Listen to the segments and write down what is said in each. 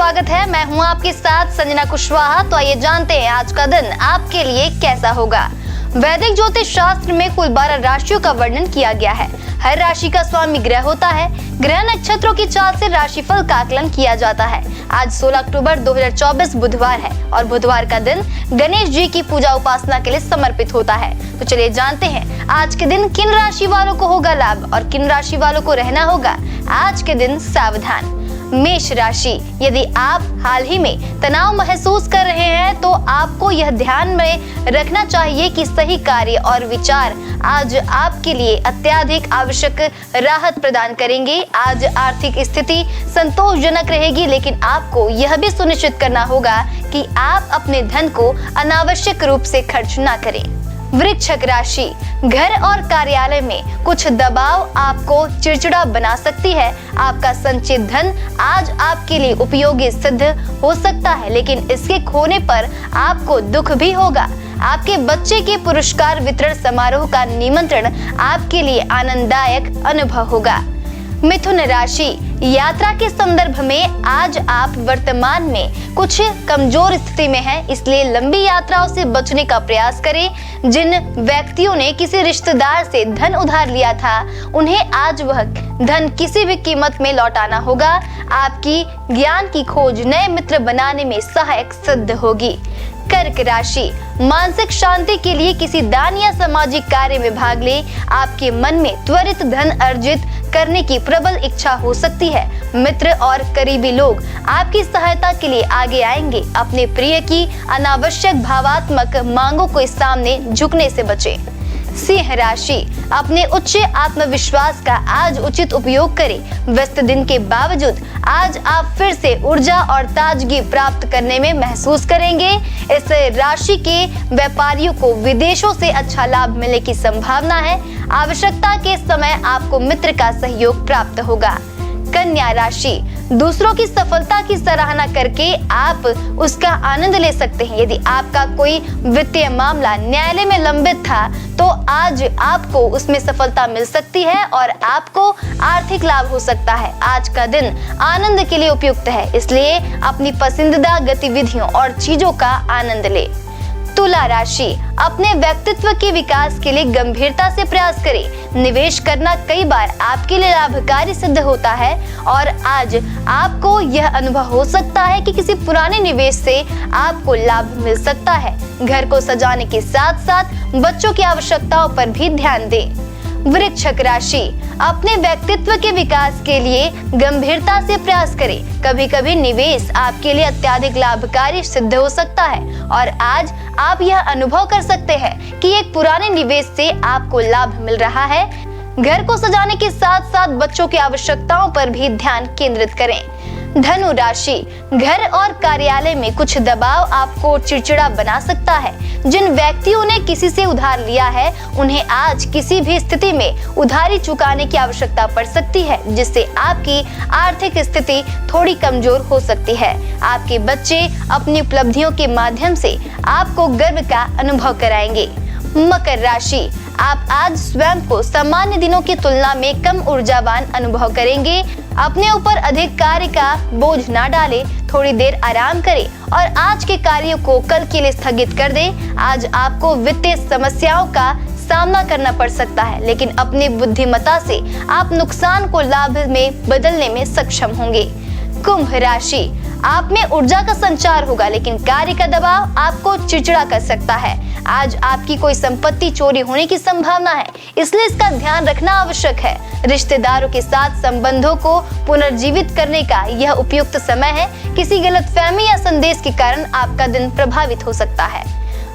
स्वागत है। मैं हूं आपके साथ संजना कुशवाहा। तो आइए जानते हैं आज का दिन आपके लिए कैसा होगा। वैदिक ज्योतिष शास्त्र में कुल 12 राशियों का वर्णन किया गया है। हर राशि का स्वामी ग्रह होता है। ग्रह नक्षत्रों की चाल से राशिफल का आकलन किया जाता है। आज 16 अक्टूबर 2024 बुधवार है और बुधवार का दिन गणेश जी की पूजा उपासना के लिए समर्पित होता है। तो चलिए जानते हैं आज के दिन किन राशि वालों को होगा लाभ और किन राशि वालों को रहना होगा आज के दिन सावधान। मेष राशि, यदि आप हाल ही में तनाव महसूस कर रहे हैं तो आपको यह ध्यान में रखना चाहिए कि सही कार्य और विचार आज आपके लिए अत्यधिक आवश्यक राहत प्रदान करेंगे। आज आर्थिक स्थिति संतोषजनक रहेगी, लेकिन आपको यह भी सुनिश्चित करना होगा कि आप अपने धन को अनावश्यक रूप से खर्च ना करें। वृश्चिक राशि, घर और कार्यालय में कुछ दबाव आपको चिड़चिड़ा बना सकती है। आपका संचित धन आज आपके लिए उपयोगी सिद्ध हो सकता है, लेकिन इसके खोने पर आपको दुख भी होगा। आपके बच्चे के पुरस्कार वितरण समारोह का निमंत्रण आपके लिए आनंददायक अनुभव होगा। मिथुन राशि, यात्रा के संदर्भ में आज आप वर्तमान में कुछ कमजोर स्थिति में हैं, इसलिए लंबी यात्राओं से बचने का प्रयास करें। जिन व्यक्तियों ने किसी रिश्तेदार से धन उधार लिया था, उन्हें आज वह धन किसी भी कीमत में लौटाना होगा। आपकी ज्ञान की खोज नए मित्र बनाने में सहायक सिद्ध होगी। कर्क राशि, मानसिक शांति के लिए किसी दान या सामाजिक कार्य में भाग ले। आपके मन में त्वरित धन अर्जित करने की प्रबल इच्छा हो सकती है। मित्र और करीबी लोग आपकी सहायता के लिए आगे आएंगे। अपने प्रिय की अनावश्यक भावात्मक मांगों के सामने झुकने से बचें। सिंह राशि, अपने उच्च आत्मविश्वास का आज उचित उपयोग करें। व्यस्त दिन के बावजूद आज आप फिर से ऊर्जा और ताजगी प्राप्त करने में महसूस करेंगे। इस राशि के व्यापारियों को विदेशों से अच्छा लाभ मिलने की संभावना है। आवश्यकता के समय आपको मित्र का सहयोग प्राप्त होगा। कन्या राशि, दूसरों की सफलता की सराहना करके आप उसका आनंद ले सकते हैं। यदि आपका कोई वित्तीय मामला न्यायालय में लंबित था तो आज आपको उसमें सफलता मिल सकती है और आपको आर्थिक लाभ हो सकता है। आज का दिन आनंद के लिए उपयुक्त है, इसलिए अपनी पसंदीदा गतिविधियों और चीजों का आनंद ले। तुला राशि, अपने व्यक्तित्व के विकास के लिए गंभीरता से प्रयास करें। निवेश करना कई बार आपके लिए लाभकारी सिद्ध होता है और आज आपको यह अनुभव हो सकता है कि किसी पुराने निवेश से आपको लाभ मिल सकता है। घर को सजाने के साथ साथ बच्चों की आवश्यकताओं पर भी ध्यान दें। वृश्चिक राशि, अपने व्यक्तित्व के विकास के लिए गंभीरता से प्रयास करें। कभी कभी निवेश आपके लिए अत्यधिक लाभकारी सिद्ध हो सकता है और आज आप यह अनुभव कर सकते हैं कि एक पुराने निवेश से आपको लाभ मिल रहा है। घर को सजाने के साथ साथ बच्चों की आवश्यकताओं पर भी ध्यान केंद्रित करें। धनु राशि, घर और कार्यालय में कुछ दबाव आपको चिड़चिड़ा बना सकता है। जिन व्यक्तियों ने किसी से उधार लिया है, उन्हें आज किसी भी स्थिति में उधारी चुकाने की आवश्यकता पड़ सकती है, जिससे आपकी आर्थिक स्थिति थोड़ी कमजोर हो सकती है। आपके बच्चे अपनी उपलब्धियों के माध्यम से आपको गर्व का अनुभव कराएंगे। मकर राशि, आप आज स्वयं को सामान्य दिनों की तुलना में कम ऊर्जावान अनुभव करेंगे। अपने ऊपर अधिक कार्य का बोझ ना डालें, थोड़ी देर आराम करें और आज के कार्यों को कल के लिए स्थगित कर दें। आज आपको वित्तीय समस्याओं का सामना करना पड़ सकता है, लेकिन अपनी बुद्धिमत्ता से आप नुकसान को लाभ में बदलने में सक्षम होंगे। कुंभ राशि, आप में ऊर्जा का संचार होगा, लेकिन कार्य का दबाव आपको चिड़चिड़ा कर सकता है। आज आपकी कोई संपत्ति चोरी होने की संभावना है, इसलिए इसका ध्यान रखना आवश्यक है। रिश्तेदारों के साथ संबंधों को पुनर्जीवित करने का यह उपयुक्त समय है। किसी गलतफहमी या संदेश के कारण आपका दिन प्रभावित हो सकता है।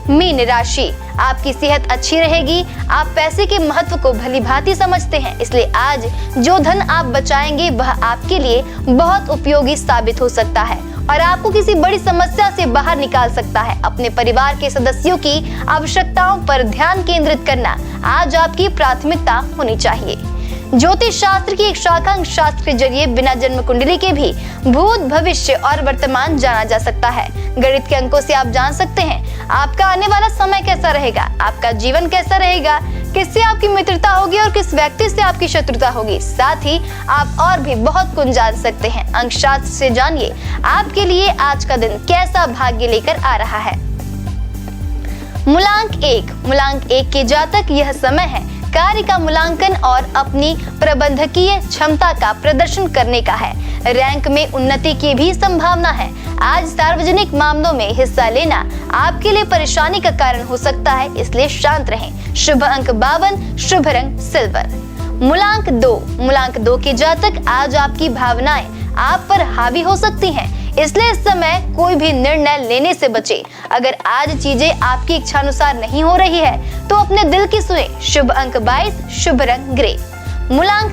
मीन राशि, आपकी सेहत अच्छी रहेगी। आप पैसे के महत्व को भलीभांति समझते हैं, इसलिए आज जो धन आप बचाएंगे वह आपके लिए बहुत उपयोगी साबित हो सकता है और आपको किसी बड़ी समस्या से बाहर निकाल सकता है। अपने परिवार के सदस्यों की आवश्यकताओं पर ध्यान केंद्रित करना आज आपकी प्राथमिकता होनी चाहिए। ज्योतिष शास्त्र की एक शाखा अंक शास्त्र के जरिए बिना जन्म कुंडली के भी भूत, भविष्य और वर्तमान जाना जा सकता है। गणित के अंकों से आप जान सकते हैं आपका आने वाला समय कैसा रहेगा, आपका जीवन कैसा रहेगा, किससे आपकी मित्रता होगी और किस व्यक्ति से आपकी शत्रुता होगी। साथ ही आप और भी बहुत कुछ जान सकते हैं। अंकशास्त्र से जानिए आपके लिए आज का दिन कैसा भाग्य लेकर आ रहा है। मूलांक 1 के जातक यह समय है कार्य का मूल्यांकन और अपनी प्रबंधकीय क्षमता का प्रदर्शन करने का है। रैंक में उन्नति की भी संभावना है। आज सार्वजनिक मामलों में हिस्सा लेना आपके लिए परेशानी का कारण हो सकता है, इसलिए शांत रहें। शुभ अंक 52, शुभ रंग सिल्वर। मूलांक 2 के जातक आज आपकी भावनाएं आप पर हावी हो सकती हैं, इसलिए इस समय कोई भी निर्णय लेने से बचे। अगर आज चीजें आपकी इच्छानुसार नहीं हो रही है तो अपने दिल की सुने। शुभ अंक 22, शुभ रंग ग्रे। मूलांक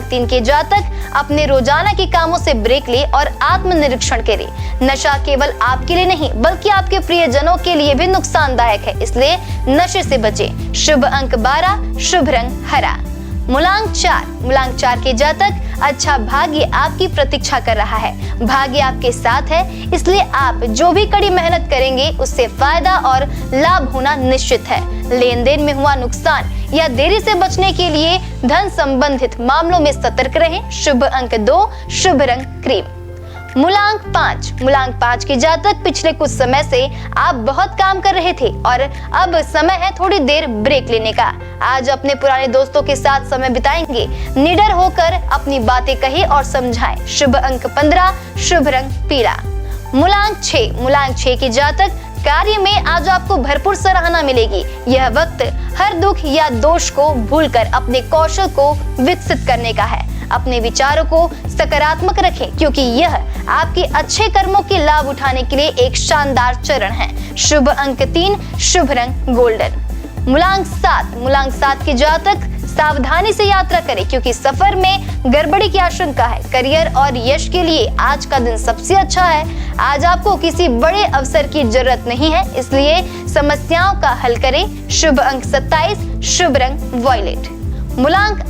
3 के जातक अपने रोजाना के कामों से ब्रेक ले और आत्मनिरीक्षण करे। नशा केवल आपके लिए नहीं बल्कि आपके प्रियजनों के लिए भी नुकसानदायक है, इसलिए नशे से बचें। शुभ अंक 12, शुभ रंग हरा। मूलांक 4 के जातक अच्छा भाग्य आपकी प्रतीक्षा कर रहा है। भाग्य आपके साथ है, इसलिए आप जो भी कड़ी मेहनत करेंगे उससे फायदा और लाभ होना निश्चित है। लेन देन में हुआ नुकसान या देरी से बचने के लिए धन संबंधित मामलों में सतर्क रहें। शुभ अंक 2, शुभ रंग क्रीम। मूलांक 5 के जातक पिछले कुछ समय से आप बहुत काम कर रहे थे और अब समय है थोड़ी देर ब्रेक लेने का। आज अपने पुराने दोस्तों के साथ समय बिताएंगे। निडर होकर अपनी बातें कहें और समझाएं। शुभ अंक 15, शुभ रंग पीला। मूलांक 6 के जातक कार्य में आज आपको भरपूर सराहना मिलेगी। यह वक्त हर दुख या दोष को भूलकर अपने कौशल को विकसित करने का है। अपने विचारों को सकारात्मक रखें क्योंकि यह आपके अच्छे कर्मों के लाभ उठाने के लिए एक शानदार चरण है। शुभ अंक 3, शुभ रंग गोल्डन। मूलांक 7 के जातक सावधानी से यात्रा करें क्योंकि सफर में गड़बड़ी की आशंका है। करियर और यश के लिए आज का दिन सबसे अच्छा है। आज आपको किसी बड़े अवसर की जरूरत नहीं है, इसलिए समस्याओं का हल करें। शुभ अंक 27, शुभ रंग वॉयलेट। मूलांक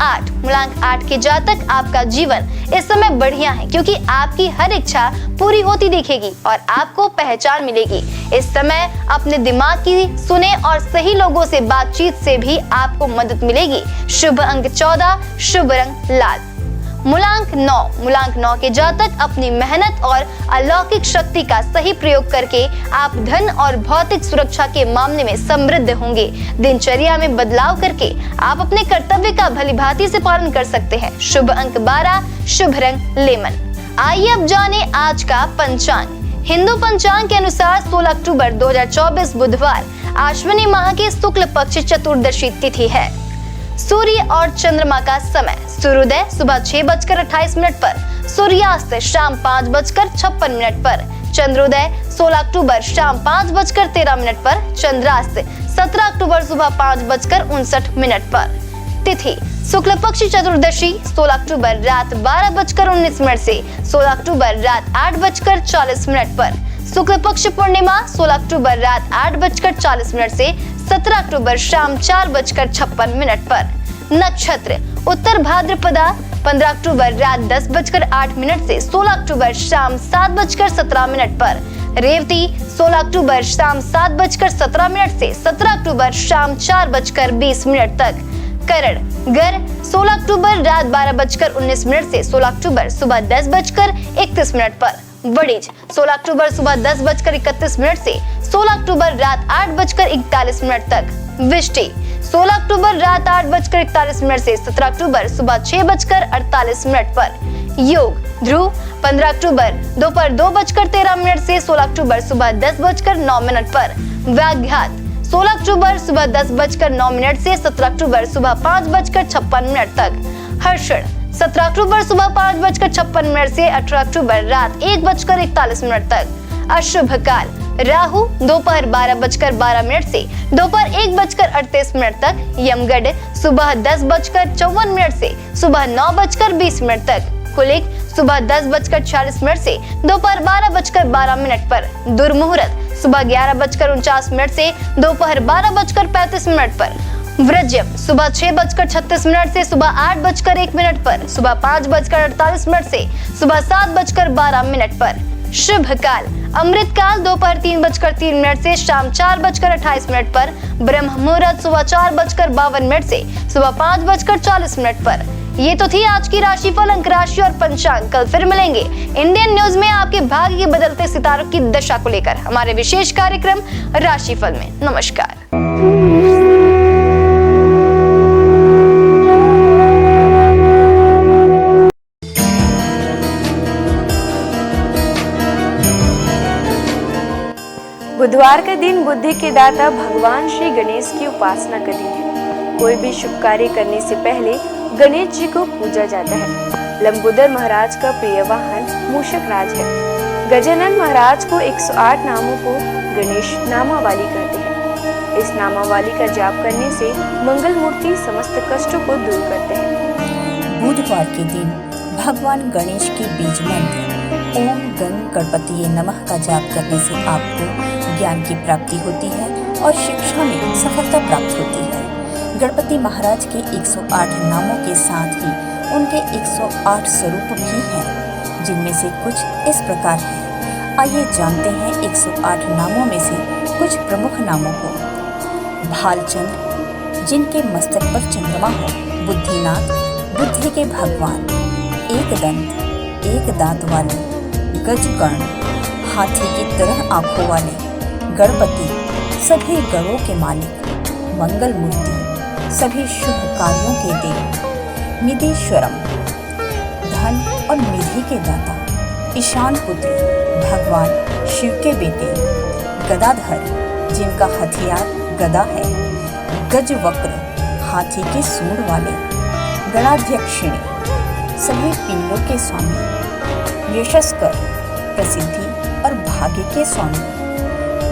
8 के जातक आपका जीवन इस समय बढ़िया है क्योंकि आपकी हर इच्छा पूरी होती दिखेगी और आपको पहचान मिलेगी। इस समय अपने दिमाग की सुने और सही लोगों से बातचीत से भी आपको मदद मिलेगी। शुभ अंक 14, शुभ रंग लाल। मूलांक 9 के जातक अपनी मेहनत और अलौकिक शक्ति का सही प्रयोग करके आप धन और भौतिक सुरक्षा के मामले में समृद्ध होंगे। दिनचर्या में बदलाव करके आप अपने कर्तव्य का भलीभांति से पालन कर सकते हैं। शुभ अंक 12, शुभ रंग लेमन। आइए अब जाने आज का पंचांग। हिंदू पंचांग के अनुसार 16 अक्टूबर 2024 बुधवार आश्विनी माह की शुक्ल पक्ष चतुर्दशी तिथि है। सूर्य और चंद्रमा का समय सूर्योदय सुबह 6:28 पर, सूर्यास्त शाम 5:56 पर, चंद्रोदय 16 अक्टूबर शाम 5:13 पर, चंद्रास्त 17 अक्टूबर सुबह 5:59 पर। तिथि शुक्ल पक्ष चतुर्दशी 16 अक्टूबर रात 12:19 से 16 अक्टूबर रात 8:40 पर। शुक्ल पक्ष पूर्णिमा 16 अक्टूबर रात 8:40 से 17 अक्टूबर शाम 4:56 पर। नक्षत्र उत्तर भाद्रपदा 15 अक्टूबर रात 10:08 से 16 अक्टूबर शाम 7:17 पर। रेवती 16 अक्टूबर शाम 7:17 से 17 अक्टूबर शाम 4:20 तक। करण गर 16 अक्टूबर रात 12:19 से 16 अक्टूबर सुबह 10:31 पर। वड़िज 16 अक्टूबर सुबह 10:31 से 16 अक्टूबर रात 8:41 तक। विष्टि 16 अक्टूबर रात 8:41 से 17 अक्टूबर सुबह 6:48 पर। योग ध्रुव 15 अक्टूबर दोपहर 2:13 से 16 अक्टूबर सुबह 10:09 पर। व्याघात 16 अक्टूबर सुबह 10:09 से 17 अक्टूबर सुबह 5:56 तक। हर्षण 17 अक्टूबर सुबह 5:56 से 18 अक्टूबर रात 1:41 तक। अशुभ काल राहु दोपहर 12:12 से दोपहर 1:38 तक। यमगढ़ सुबह 10:54 से सुबह 9:20 तक। कुलिक सुबह 10:46 से दोपहर 12:12 पर। दुर्मुहूर्त सुबह 11:49 से दोपहर 12:35 पर। वृज्यम सुबह 6:36 से सुबह 8:01 पर। सुबह 5:48 से सुबह 7:12 पर। शुभ काल अमृतकाल दोपहर 3:03 से शाम 4:28 पर, ब्रह्म मुहूर्त सुबह 4:52 से सुबह 5:40 पर। ये तो थी आज की राशिफल, अंक राशि और पंचांग। कल फिर मिलेंगे इंडियन न्यूज में आपके भाग्य के बदलते सितारों की दशा को लेकर हमारे विशेष कार्यक्रम राशिफल में। नमस्कार। बुधवार का दिन बुद्धि के दाता भगवान श्री गणेश की उपासना का दिन है। कोई भी शुभ कार्य करने से पहले गणेश जी को पूजा जाता है। लंबोदर महाराज का प्रिय वाहन मूषक राज है। गजानन महाराज को 108 नामों को गणेश नामावली कहते हैं। इस नामावली का जाप करने से मंगल मूर्ति समस्त कष्टों को दूर करते हैं। बुधवार के दिन भगवान गणेश के बीज मंत्र ओम गं गणपतिये नमः का जाप करने से आपको ज्ञान की प्राप्ति होती है और शिक्षा में सफलता प्राप्त होती है। गणपति महाराज के 108 नामों के साथ ही उनके 108 स्वरूप भी हैं, जिनमें से कुछ इस प्रकार हैं। आइए जानते हैं 108 नामों में से कुछ प्रमुख नामों को। भालचंद्र, जिनके मस्तक पर चंद्रमा हो। बुद्धिनाथ, बुद्धि के भगवान। एकदंत, एक दांत वाले। गजकर्ण, हाथी की तरह आंखों वाले। गणपति, सभी गणों के मालिक। मंगल मूर्ति, सभी शुभ कार्यों के देव। निधीश्वरम, धन और निधि के दाता। ईशान पुत्र, भगवान शिव के बेटे। गदाधर, जिनका हथियार गदा है। गजवक्र, हाथी के सूंड वाले। गणाध्यक्षिणी, सभी पिंडों के स्वामी। यशस्कर, प्रसिद्धि और भाग्य के स्वामी।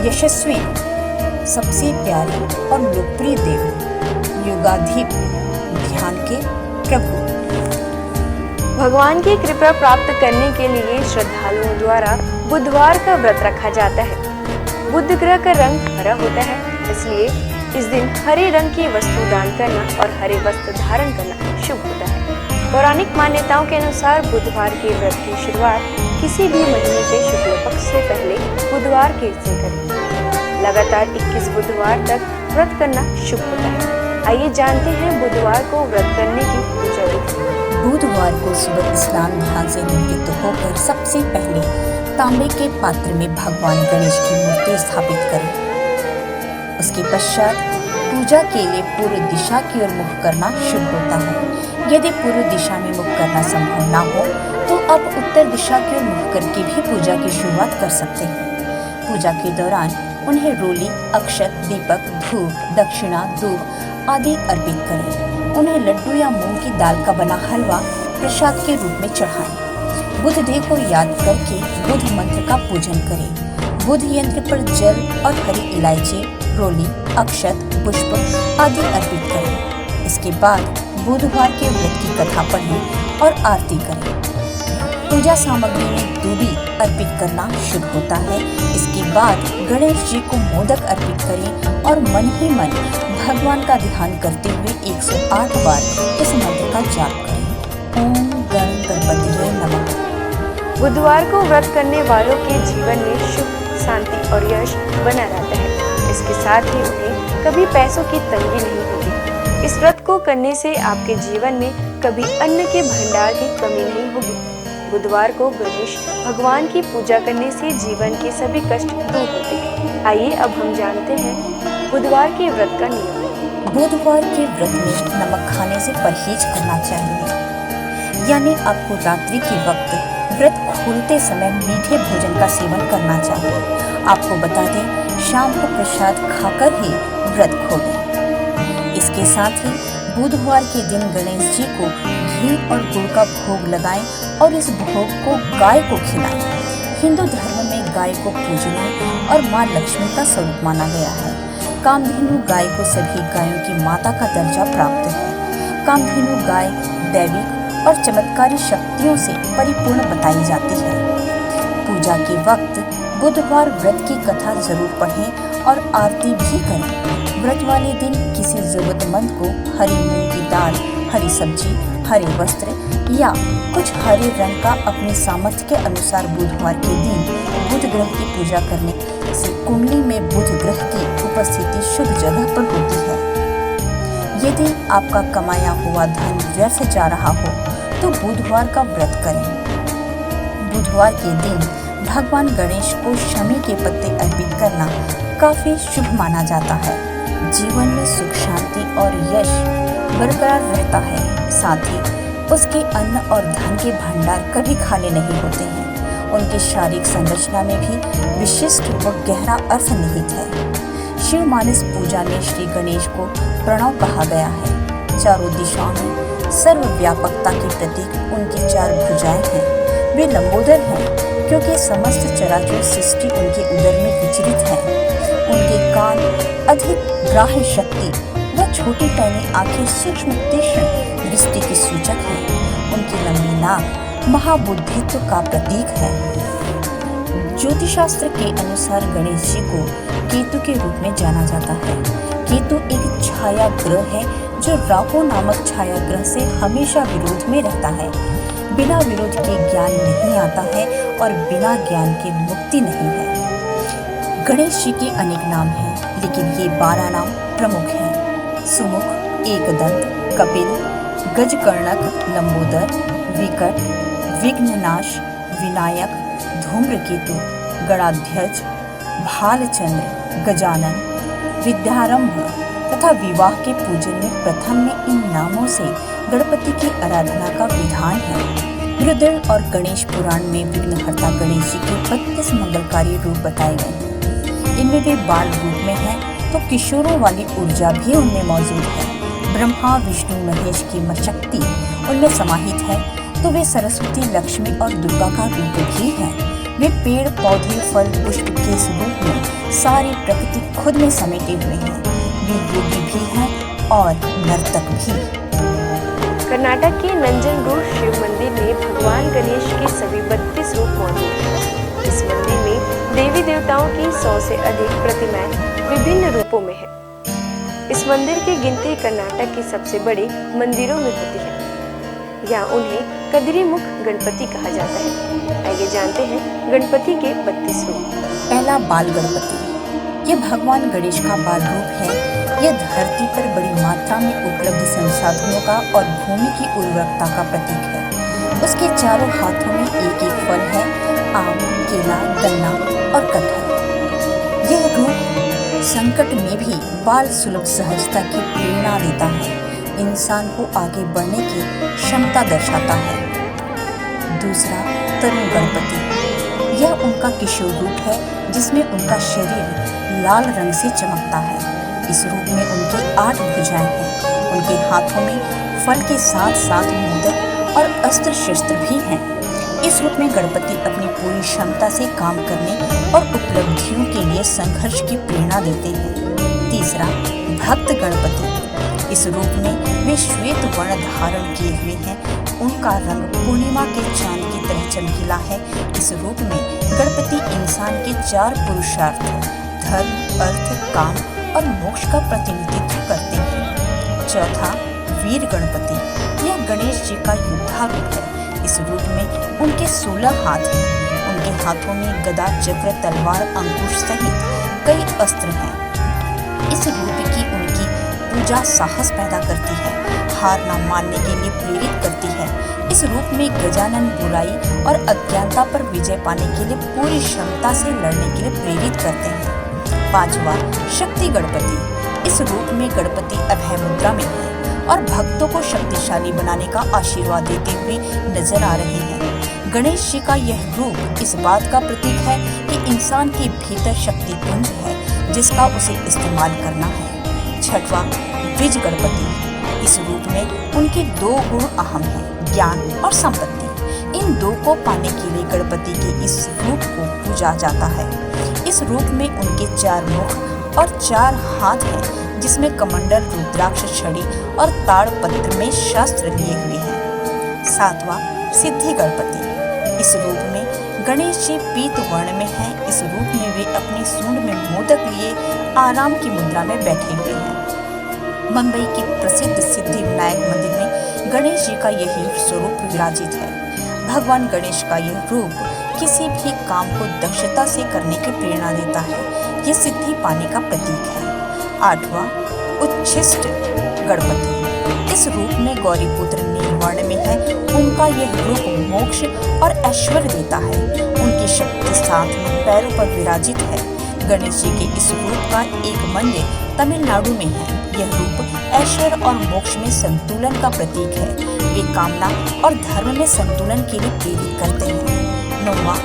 यशस्वी, सबसे प्यारे और लोकप्रिय देव। युगाधिप, ध्यान के प्रभु। भगवान की कृपा प्राप्त करने के लिए श्रद्धालुओं द्वारा बुधवार का व्रत रखा जाता है। बुध ग्रह का रंग हरा होता है, इसलिए इस दिन हरे रंग की वस्तु दान करना और हरे वस्त्र धारण करना शुभ होता है। पौराणिक मान्यताओं के अनुसार बुधवार के व्रत की शुरुआत किसी भी महीने के शुक्ल पक्ष से पहले बुधवार के से करें। लगातार 21 बुधवार तक व्रत करना शुभ होता है। आइए जानते हैं बुधवार को व्रत करने की पूजा विधि। बुधवार को सुबह स्नान ध्यान से निवृत्त होकर सबसे पहले तांबे के पात्र में भगवान गणेश की मूर्ति स्थापित करें। उसके पश्चात पूजा के लिए पूर्व दिशा की ओर मुख करना शुभ होता है। यदि पूर्व दिशा में मुख करना संभव ना हो तो आप उत्तर दिशा की ओर मुख करके भी पूजा की शुरुआत कर सकते हैं। पूजा के दौरान उन्हें रोली, अक्षत, दीपक, धूप, दक्षिणा, दूब आदि अर्पित करें। उन्हें लड्डू या मूंग की दाल का बना हलवा प्रसाद के रूप में चढ़ाएं। बुध देव को याद करके बुध मंत्र का पूजन करें। बुध यंत्र पर जल और हरी इलायची, रोली, अक्षत, पुष्प आदि अर्पित करें। इसके बाद बुधवार के व्रत की कथा पढ़ें और आरती करें। पूजा सामग्री में दूबी अर्पित करना शुभ होता है। इसके बाद गणेश जी को मोदक अर्पित करें और मन ही मन भगवान का ध्यान करते हुए 108 बार इस मंत्र का जाप करें। ओम गण गणपतिये नमः। बुधवार को व्रत करने वालों के जीवन में सुख, शांति और यश बना रहता है। इसके साथ ही उन्हें कभी पैसों की तंगी नहीं होगी। इस व्रत को करने से आपके जीवन में कभी अन्न के भंडार की कमी नहीं होगी। बुधवार को गणेश भगवान की पूजा करने से जीवन के सभी कष्ट दूर होते हैं। आइए अब हम जानते हैं बुधवार के व्रत का नियम। बुधवार के व्रत में नमक खाने से परहेज करना चाहिए, यानी आपको रात्रि के वक्त व्रत खोलते समय मीठे भोजन का सेवन करना चाहिए। आपको बता दें, शाम को प्रसाद खाकर ही व्रत खोलें। इसके साथ ही बुधवार के दिन गणेश जी को घी और गुड़ का भोग लगाएं और इस भोग को गाय को खिलाएं। हिंदू धर्म में गाय को पूजने और मां लक्ष्मी का स्वरूप माना गया है। कामधेनु गाय को सभी गायों की माता का दर्जा प्राप्त है। कामधेनु गाय दैविक और चमत्कारी शक्तियों से परिपूर्ण बताई जाती है। पूजा के वक्त बुधवार व्रत की कथा जरूर पढ़ें और आरती भी करें। व्रत वाले दिन किसी जरूरतमंद को हरी मूंग की दाल, हरी सब्जी, हरे वस्त्र या कुछ हरे रंग का अपने सामर्थ्य के अनुसार बुधवार के दिन बुध बुध ग्रह की पूजा करने से कुंडली में बुध ग्रह की उपस्थिति शुभ जगह पर होती है। यदि आपका कमाया हुआ धन व्यर्थ जा रहा हो तो बुधवार का व्रत करें। बुधवार के दिन भगवान गणेश को शमी के पत्ते अर्पित करना काफी शुभ माना जाता है। जीवन में सुख शांति और यश बरकरार रहता है। साथ ही उसके अन्न और धन के भंडार कभी खाली नहीं होते हैं। उनकी शारीरिक संरचना में भी विशिष्ट व गहरा अर्थ निहित है। शिव मानस पूजा में श्री गणेश को प्रणव कहा गया है। चारों दिशाओं में सर्वव्यापकता के प्रतीक उनकी 4 भुजाएं हैं। वे लंबोदर हैं क्योंकि समस्त चराचर सृष्टि उनके उदर में विचरित है। उनके कान अधिक ग्राह्य शक्ति व छोटी पैनी आंखें सूक्ष्म तीक्ष्ण दृष्टि की सूचक है। उनकी लंबी नाक महाबुद्धित्व का प्रतीक है। ज्योतिषशास्त्र के अनुसार गणेश जी को केतु के रूप में जाना जाता है। केतु एक छाया ग्रह है जो राहु नामक छाया ग्रह से हमेशा विरोध में रहता है। बिना विरोध के ज्ञान नहीं आता है और बिना ज्ञान के मुक्ति नहीं है। गणेश जी के अनेक नाम हैं, लेकिन ये 12 नाम प्रमुख हैं। सुमुख, एकदंत, कपिल, गजकर्णक, लंबोदर, विकट, विघ्ननाश, विनायक, धूम्रकेतु, गणाध्यक्ष, भालचंद्र, गजानन, विद्यारंभ तथा विवाह के पूजन में प्रथम में इन नामों से गणपति की आराधना का विधान है। रुद्र और गणेश पुराण में विघ्नहर्ता गणेश जी के 32 मंगलकारी रूप बताए गए हैं। इनमें वे बाल रूप में हैं तो किशोरों वाली ऊर्जा भी उनमें मौजूद है। ब्रह्मा विष्णु महेश की शक्ति उनमें समाहित है तो वे सरस्वती, लक्ष्मी और दुर्गा का रूप भी हैं। वे पेड़ पौधे फल पुष्प के स्वरूप में सारी प्रकृति खुद में समेटे हुए हैं। वे योगी भी हैं और नर्तक भी। कर्नाटक के नंजनगुड शिव मंदिर में भगवान गणेश के सभी 32 रूप मौजूद हैं। इस मंदिर में देवी देवताओं की 100 से अधिक प्रतिमाएं विभिन्न रूपों में है। इस मंदिर की गिनती कर्नाटक के सबसे बड़े मंदिरों में होती है। यहाँ उन्हें कदरी मुख गणपति कहा जाता है। आइए जानते हैं गणपति के 32 रूप। पहला, बाल गणपति। ये भगवान गणेश का बाल रूप है। यह धरती पर बड़ी मात्रा में उपलब्ध संसाधनों का और भूमि की उर्वरकता का प्रतीक है। उसके चारों हाथों में एक एक फल है, आम, केला, गन्ना और कटहल। यह रूप संकट में भी बाल सुलभ सहजता की प्रेरणा देता है। इंसान को आगे बढ़ने की क्षमता दर्शाता है। दूसरा, तरुण गणपति। यह उनका किशोर रूप है जिसमें उनका शरीर लाल रंग से चमकता है। इस रूप में उनकी 8 भुजाएं हैं। उनके हाथों में फल के साथ साथ मोदक और अस्त्र शस्त्र भी हैं। इस रूप में गणपति अपनी पूरी क्षमता से काम करने और उपलब्धियों के लिए संघर्ष की प्रेरणा देते हैं। तीसरा, भक्त गणपति। इस रूप में वे श्वेत वर्ण धारण किए हुए हैं। उनका रंग पूर्णिमा के चांद की तरह चमकीला है। इस रूप में गणपति इंसान के 4 पुरुषार्थ धर्म, अर्थ, काम और मोक्ष का प्रतिनिधित्व करते हैं। चौथा, वीर गणपति। यह गणेश जी का योद्धा रूप है। इस रूप में उनके 16 हाथ हैं। उनके हाथों में गदा, चक्र, तलवार, अंकुश सहित कई अस्त्र हैं। इस रूप की उनकी पूजा साहस पैदा करती है, हार न मानने के लिए प्रेरित करती है। इस रूप में गजानन बुराई और अज्ञानता पर विजय पाने के लिए पूरी क्षमता से लड़ने के लिए प्रेरित करते हैं। पांचवा, शक्ति गणपति। इस रूप में गणपति अभय मुद्रा में है और भक्तों को शक्तिशाली बनाने का आशीर्वाद देते हुए नजर आ रहे हैं। गणेश जी का यह रूप इस बात का प्रतीक है कि इंसान के भीतर शक्ति पुंज है जिसका उसे इस्तेमाल करना है। छठवां, द्विज गणपति। इस रूप में उनके 2 गुण अहम हैं, ज्ञान और संपत्ति। इन 2 को पाने के लिए गणपति के इस रूप को पूजा जाता है। इस रूप में उनके 4 मुख और 4 हाथ हैं जिसमें कमंडल, रुद्राक्ष, छड़ी और ताड़पत्र में शस्त्र लिए हुए हैं। सातवां, सिद्धि गणपति। इस रूप में गणेश जी पीत वर्ण में हैं। इस रूप में वे अपनी सूंड में मोदक लिए आराम की मुद्रा में बैठे हुए हैं। मुंबई के प्रसिद्ध सिद्धि विनायक मंदिर में गणेश जी का यही स्वरूप विराजित है। भगवान गणेश का यह रूप किसी भी काम को दक्षता से करने की प्रेरणा देता है। ये सिद्धि पाने का प्रतीक है। 8वां उच्छिष्ट गणपति। इस रूप में गौरीपुत्र नीलवर्ण में है। उनका यह रूप मोक्ष और ऐश्वर्य देता है। उनकी शक्ति 7 पैरों पर विराजित है। गणेश जी के इस रूप का एक मंदिर तमिलनाडु में है। यह रूप ऐश्वर्य और मोक्ष में संतुलन का प्रतीक है। वे कामना और धर्म में संतुलन के लिए प्रेरित करते हैं। 9वां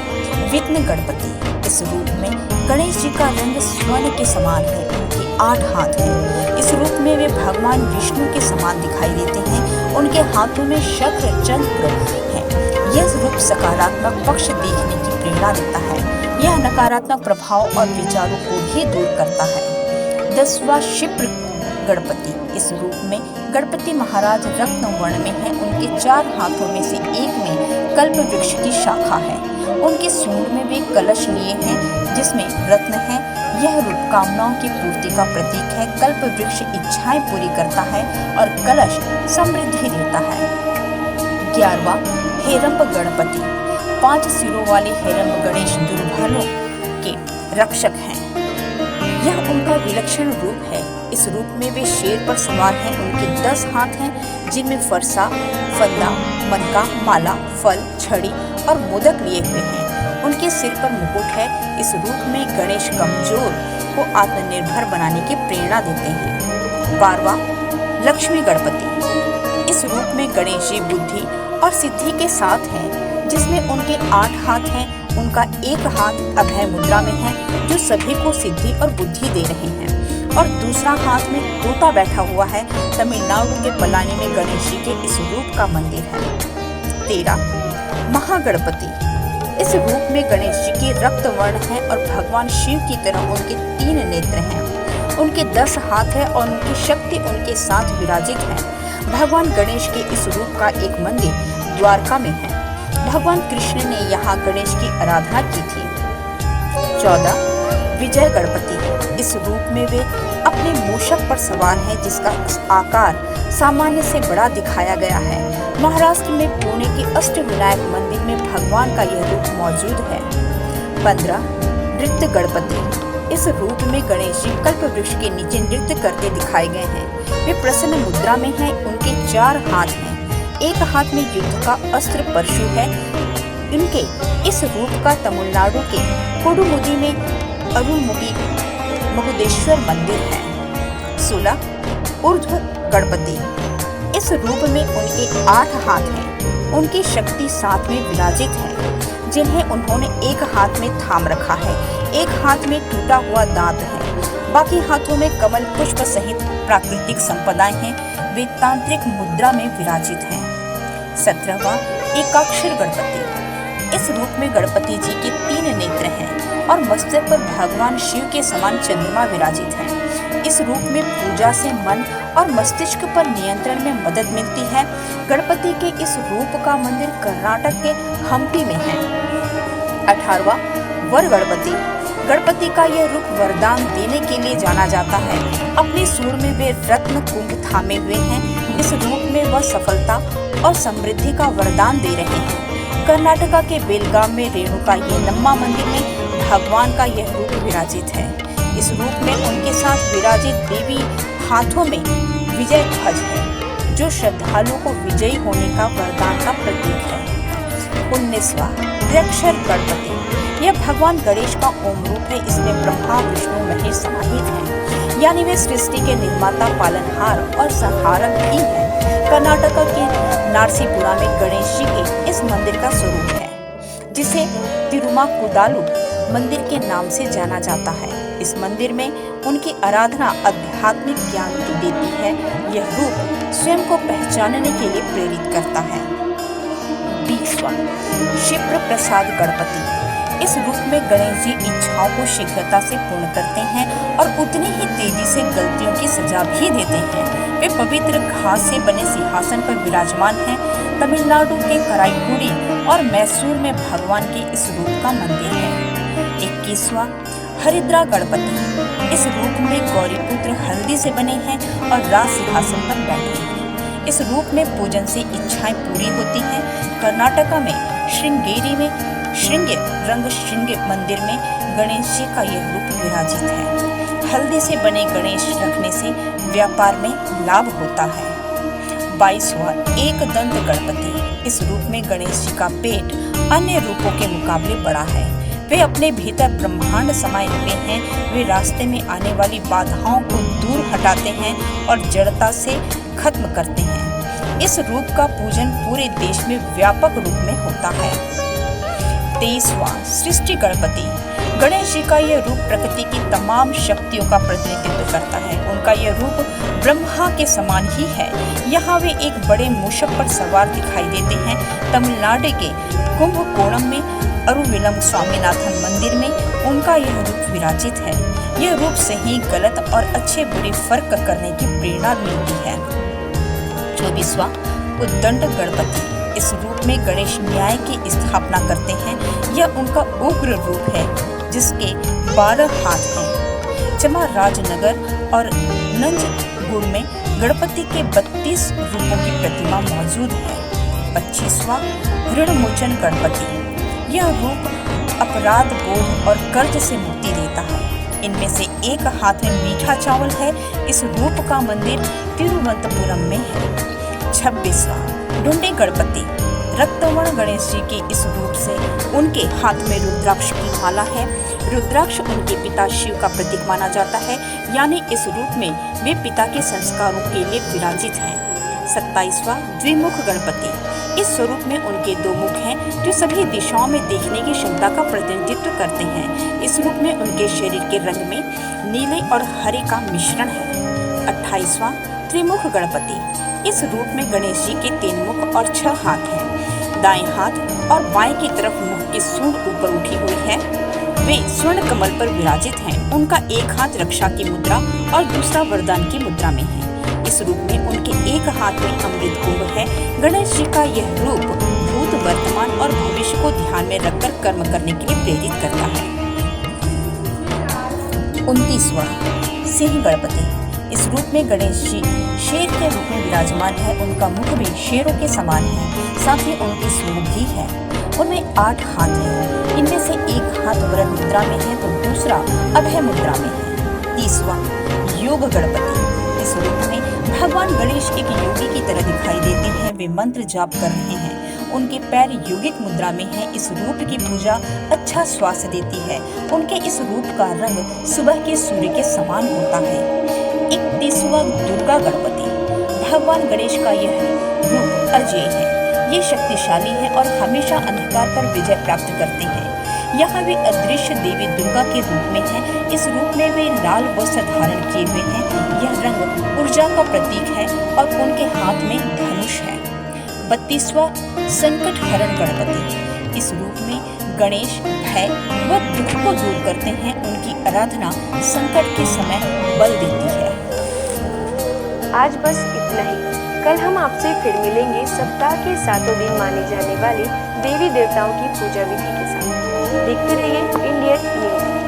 विघ्न गणपति। इस रूप में गणेश जी का रंग स्वर्ण के समान है। उनके 8 हाथ हैं। इस रूप में वे भगवान विष्णु के समान दिखाई देते हैं। उनके हाथों में शक्र चक्र है। यह रूप सकारात्मक पक्ष देखने की प्रेरणा देता है। यह नकारात्मक प्रभाव और विचारों को भी दूर करता है। 10वां क्षिप्र गणपति। इस रूप में गणपति महाराज रत्न वर्ण में है। उनके 4 हाथों में से एक में कल्प वृक्ष की शाखा है। उनके सूंड में वे कलश लिए हैं जिसमें रत्न है। यह रूप कामनाओं की पूर्ति का प्रतीक है। कल्प वृक्ष इच्छाएं पूरी करता है और कलश समृद्धि देता है। 11वां हेरंब गणपति। 5 सिरों वाले हेरंब गणेश दुर्बलों के रक्षक हैं। यह उनका विलक्षण रूप है। इस रूप में वे शेर पर सवार हैं। उनके 10 हाथ हैं जिनमें फरसा, फंदा, मनका, माला, फल, छड़ी और मोदक लिए हुए हैं। उनके सिर पर मुकुट है। इस रूप में गणेश कमजोर को आत्मनिर्भर बनाने की प्रेरणा देते हैं। 12वां लक्ष्मी गणपति। इस रूप में गणेश जी बुद्धि और सिद्धि के साथ हैं, जिसमें उनके 8 हाथ हैं। उनका एक हाथ अभय मुद्रा में है जो सभी को सिद्धि और बुद्धि दे रहे हैं और दूसरा हाथ में तोता बैठा हुआ है। तमिलनाडु के पलानी में गणेश जी के इस रूप का मंदिर है। 13 महागणपति। इस रूप में गणेश जी के रक्त वर्ण है और भगवान शिव की तरह उनके 3 नेत्र हैं। उनके 10 हाथ है और उनकी शक्ति उनके साथ विराजित है। भगवान गणेश के इस रूप का एक मंदिर द्वारका में है। भगवान कृष्ण ने यहाँ गणेश की आराधना की थी। 14 विजय गणपति। इस रूप में वे अपने मूषक पर सवार हैं जिसका आकार सामान्य से बड़ा दिखाया गया है। महाराष्ट्र में पुणे के अष्टविनायक मंदिर में भगवान का यह रूप मौजूद है। 15 नृत्य गणपति। इस रूप में गणेश जी कल्प वृक्ष के नीचे नृत्य करते दिखाए गए हैं। वे प्रसन्न मुद्रा में हैं। उनके 4 हाथ हैं। एक हाथ में युद्ध का अस्त्र परशु है। इनके इस रूप का तमिलनाडु के कोडुमुदी में अरुणमुगी महुदेश्वर मंदिर है। 16 ऊर्ध्व गणपति। इस रूप में उनके 8 हाथ हैं। उनकी शक्ति 7 में विराजित है, जिन्हें उन्होंने एक हाथ में थाम रखा है। एक हाथ में टूटा हुआ दांत है। बाकी हाथों में कमल पुष्प सहित प्राकृतिक संपदाएं हैं। वे तांत्रिक मुद्रा में विराजित हैं। 17वां एकाक्षर गणपति। इस रूप में गणपति जी के 3 नेत्र हैं और मस्तक पर भगवान शिव के समान चंद्रमा विराजित है। इस रूप में पूजा से मन और मस्तिष्क पर नियंत्रण में मदद मिलती है। गणपति के इस रूप का मंदिर कर्नाटक के हम्पी में है। 18वां वर गणपति। गणपति का यह रूप वरदान देने के लिए जाना जाता है। अपने सूंड में वे रत्न कुंभ थामे हुए हैं। इस रूप में वह सफलता और समृद्धि का वरदान दे रहे हैं। कर्नाटका के बेलगाम में रेणुका यल्लम्मा मंदिर में भगवान का यह रूप विराजित है। इस रूप में उनके साथ विराजित देवी हाथों में विजय ध्वज है, जो श्रद्धालुओं को विजयी होने का वरदान का प्रतीक है। 19वां त्र्यक्षर गणपति। यह भगवान गणेश का ओम रूप है। इसमें ब्रह्मा विष्णु महेश समाहित हैं, यानी वे सृष्टि के निर्माता, पालनहार और संहारक भी हैं। कर्नाटका के नारसीपुरा में गणेश जी के इस मंदिर का स्वरूप है, जिसे तिरुमाकुदालु मंदिर के नाम से जाना जाता है। इस मंदिर में उनकी आराधना आध्यात्मिक ज्ञान देती है। यह रूप स्वयं को पहचानने के लिए प्रेरित करता है। 20वां शिप्र प्रसाद गणपति। इस रूप में गणेश जी इच्छाओं को शीघ्रता से पूर्ण करते हैं और उतनी ही तेजी से गलतियों की सजा भी देते हैं। वे पवित्र घास से बने सिंहासन पर विराजमान हैं। तमिलनाडु के कराईकुडी और मैसूर में भगवान के इस रूप का मंदिर है। 21वां हरिद्रा गणपति। इस रूप में गौरीपुत्र हल्दी से बने हैं और राज सिंहासन पर बैठे हैं। इस रूप में पूजन से इच्छाएं पूरी होती हैं। कर्नाटका में श्रृंगेरी में श्रृंग रंग श्रृंग मंदिर में गणेश जी का यह रूप विराजित है। हल्दी से बने गणेश रखने से व्यापार में लाभ होता है। 22वां एक दंत गणपति। इस रूप में गणेश जी का पेट अन्य रूपों के मुकाबले बड़ा है। वे अपने भीतर ब्रह्मांड समाये हुए हैं। वे रास्ते में आने वाली बाधाओं को दूर हटाते हैं और जड़ता से खत्म करते हैं। इस रूप का पूजन पूरे देश में व्यापक रूप में होता है। 23वां सृष्टि गणपति। गणेश जी का यह रूप प्रकृति की तमाम शक्तियों का प्रतिनिधित्व करता है। उनका यह रूप ब्रह्मा के समान ही है। यहाँ वे एक बड़े मूषक पर सवार दिखाई देते हैं। तमिलनाडु के कुंभकोणम में अरुविलम स्वामीनाथन मंदिर में उनका यह रूप विराजित है। यह रूप से ही गलत और अच्छे बुरे फर्क करने की प्रेरणा मिलती है। 24वां उद्दंड गणपति। इस रूप में गणेश न्याय की स्थापना करते हैं। यह उनका उग्र रूप है जिसके 12 हाथ हैं। चामराजनगर और नंजगुड़ में गणपति के 32 रूपों की प्रतिमा मौजूद है। 25वां ऋणमोचन गणपति। यह रूप अपराध बोध और कर्ज से मुक्ति देता है। इनमें से एक हाथ में मीठा चावल है। इस रूप का मंदिर तिरुवनंतपुरम में है। 26वां ढूंढे गणपति। रक्तवर्ण गणेश जी के इस रूप से उनके हाथ में रुद्राक्ष की माला है। रुद्राक्ष उनके पिता शिव का प्रतीक माना जाता है, यानी इस रूप में वे पिता के संस्कारों के लिए विराजित हैं। 27वां द्विमुख गणपति। इस स्वरूप में उनके 2 मुख हैं जो सभी दिशाओं में देखने की क्षमता का प्रतिनिधित्व करते हैं। इस रूप में उनके शरीर के रंग में नीले और हरे का मिश्रण है। 28वां त्रिमुख गणपति। इस रूप में गणेश जी के 3 मुख और 6 हाथ हैं। दाएं हाथ और बाएं की तरफ मुख की सूंड ऊपर उठी हुई है। वे स्वर्ण कमल पर विराजित हैं। उनका एक हाथ रक्षा की मुद्रा और दूसरा वरदान की मुद्रा में है। इस रूप में उनके एक हाथ में अमृत कुंभ है। गणेश जी का यह रूप भूत, वर्तमान और भविष्य को ध्यान में रखकर कर्म करने के लिए प्रेरित करता है। 29वां सिंह गणपति। इस रूप में गणेश जी शेर के रूप में विराजमान है। उनका मुख भी शेरों के समान है, साथ ही उनकी सूंड भी है। उनमें 8 हाथ हैं। इनमें से एक हाथ वरद मुद्रा में है तो दूसरा अभय मुद्रा में है। 30वां योग गणपति। इस रूप में भगवान गणेश एक योगी की तरह दिखाई देते हैं। वे मंत्र जाप कर रहे हैं। उनके पैर योगिक मुद्रा में हैं। इस रूप की पूजा अच्छा स्वास्थ्य देती है। उनके इस रूप का रंग सुबह के सूर्य के समान होता है। 31वां दुर्गा गणपति। भगवान गणेश का यह रूप अजय है। ये शक्तिशाली है और हमेशा अंधकार पर विजय प्राप्त करते हैं। यहाँ वे अदृश्य देवी दुर्गा के रूप में हैं। इस रूप में वे लाल वस्त्र धारण किए हुए हैं। यह रंग ऊर्जा का प्रतीक है और उनके हाथ में धनुष है। 32वां संकट हरण गणपति। इस रूप में गणेश भय व दुख को दूर करते हैं। उनकी आराधना संकट के समय बल देती है। आज बस इतना ही। कल हम आपसे फिर मिलेंगे सप्ताह के 7 दिन माने जाने वाले देवी देवताओं की पूजा विधि के साथ। देखते रहिए इंडियन न्यूज।